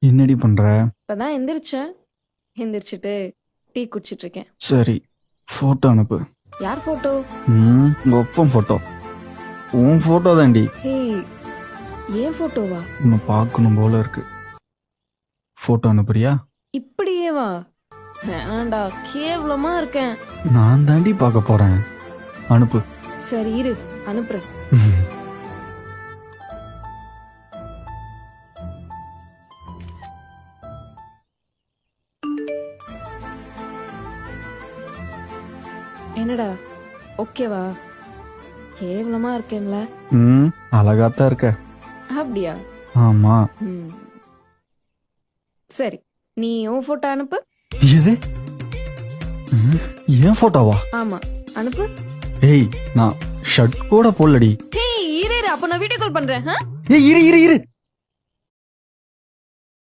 என்னடி பண்ற? இப்பதான் எந்திரிச்சேன். எந்திரிச்சிட்டு டீ குடிச்சிட்டு இருக்கேன். சரி, போட்டோ அனுப்பு. யார் போட்டோ? உங்க ஒப்பம் போட்டோ. உன் போட்டோ தாண்டி. ஹேய், ஏன் போட்டோவா? உன்னை பார்க்கணும் போல இருக்கு. போட்டோ அனுப்புறியா? இப்படியே வா. வேணாண்டா, கேவலமா இருக்கேன். நான் தாண்டி பார்க்க போறேன். அனுப்பு. சரி இரு, அனுப்புறேன். என்னடா, ஓகேவா? கேவலமா இருக்கேன்ல? அழகாத்தான் இருக்க. அப்படியா? ஆமா. ம். சரி, நீ உன் போட்டோ அனுப்பு. இது ஏன் போட்டோவா? ஆமா, அனுப்பு. ஏய், நான் ஷர்ட் கூட போடலடி. ஹேய், இரு இரு, அப்ப நான் வீடியோ கால் பண்றேன். ஏய், இரு இரு இரு.